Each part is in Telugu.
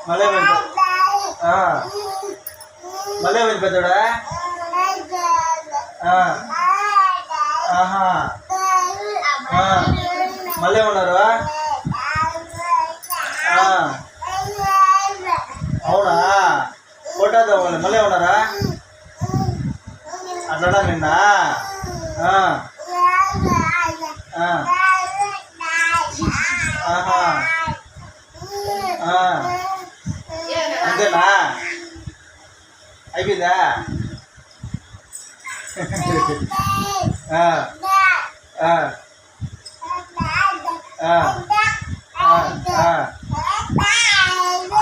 మళ్ళీ మళ్ళీ వెళ్ళిపోతాడా? మళ్ళీ ఉన్నారు? అవునా? ఫోటో వాళ్ళు మళ్ళీ ఉన్నారా? అట్లా నిన్న అంతేనా? అయిపోయిందా?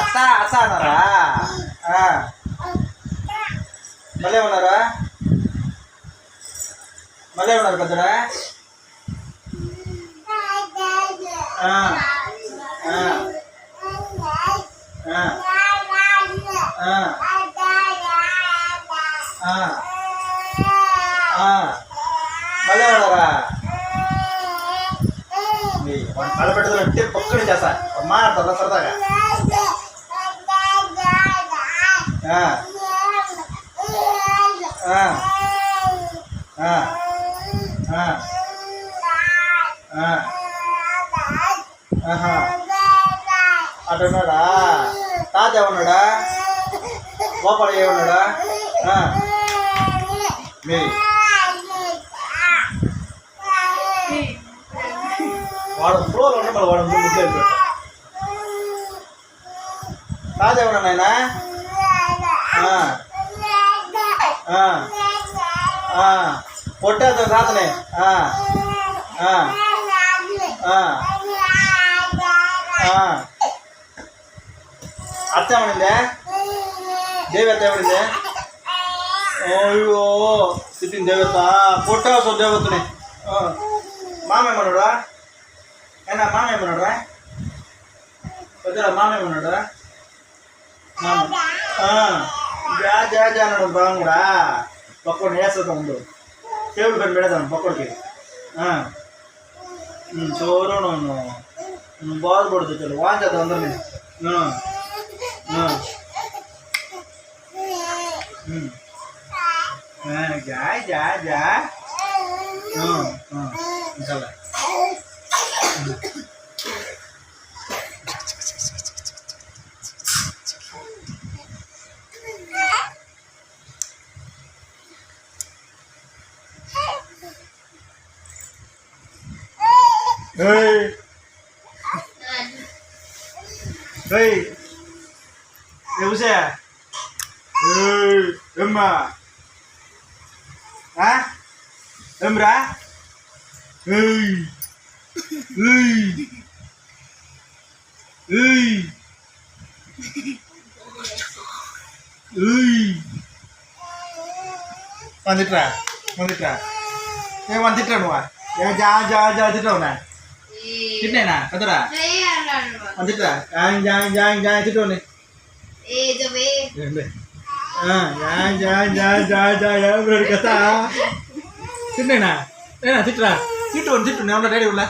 అత్త అత్త అన్నారా? మళ్ళీ ఉన్నారా? మళ్ళీ ఉన్నారు పెద్దడా? మళ్ళీ ఉన్నారా? మళ్ళీ పెట్టుకుంటే పక్కన చేస్తా మాట్లాడతారా సరదాగా? అటున్నాడా? తాత ఏమన్నాడా? గోపాల ఏమన్నాడా? మీ వాడు ఫ్లోలో ఉంటే మళ్ళీ వాడు ముద్దు వెళ్ళిపోతా. తాత ఏమన్నా నాయనా? పొట్టేద్దాం తాతనే. అత్త ఏమనిందే? దేవత ఏమనిందే? అయ్యో తిట్టింది దేవత. పొట్టేస్తావు దేవతని. మామ ఏమన్నాడా? అయినా మామ ఏమన్నాడా? వద్దురా మామ ఏమన్నాడా? మామ జా జా జా అన్నాడు బాగుండా. పక్కడిని వేస్తుందా ముందు టేబుల్ పైన పెడతాను పక్కడికి. చోరు నువ్వు బాధపడుతు చాలు వాంచేద్దాం అందరినీ. జా జా జా ఇంకా ఎవసే ఏమ్మా ఏమ్రా? వందిట్రా వందిట్రా ఏ వందిట్రా నువ్వా? జా జా జా తిట్టావునా? తిట్టినా కదరా? వందిట్రా తిట్టవుని కదా తిట్టేనా? ఏనా తిట్టరా? తిట్టు తిట్టు ఏమన్నా డాడీ ఉన్నా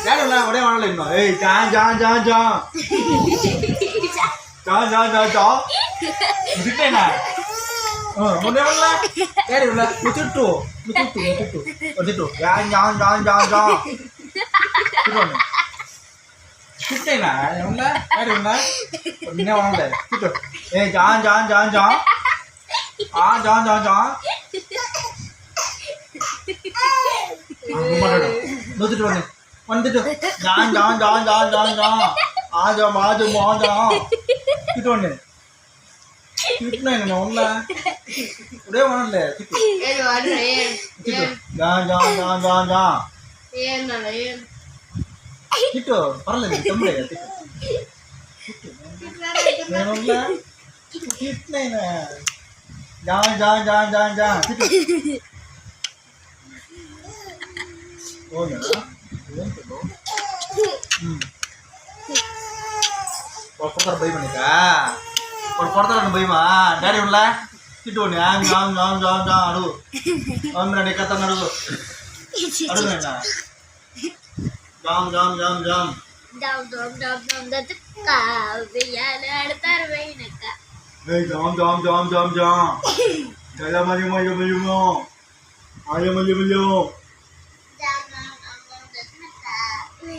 డాడీ ఉన్నా ఒడే అనలేదు. ఏ జా జా జా జా జా జా జా జా తిట్టేనా? మొన్నేమన్నా డాడీ ఉన్నా నువ్వు తిట్టు తిట్టు జా జా జా జా జా తిట్టండి. తిట్టేనా ఏమన్నా డాడీ ఉన్నా నిన్నేమనలే తిట్టు. ఏ జా జా జా జా జా జా జా నువ్వు తిట్టుకోండి వన్ తిట్టు. జాన్ జాన్ జాన్ జాన్ జాన్ జా ఆజా మాజు మాజా తిట్టుకోండి. తిట్టున్నాయి నేను ఉన్నా ఇప్పుడే అనలే తిట్టు తిట్టు జాన్ జాన్ జాన్ జాన్ జా తిట్టు పర్లేదు తమ్ముడే తిట్టు నేను ఉన్నా తిట్టున్నాయి జాన్ జాన్ జాన్ జాన్ జా తిట్టు. కొడతారు భయమా నీకా? కొడతారని భయమా? డాడీ ఉండలా తిట్టుకోండి. అడుగు అవునండి కథను అడుగు అడుగునండి. జామ్ జామ్ జామ్ జామ్ ఆడతారు పోయినాక జామ్ చాలా మళ్ళీ మళ్ళీ మళ్ళీ మళ్ళీ మళ్ళీ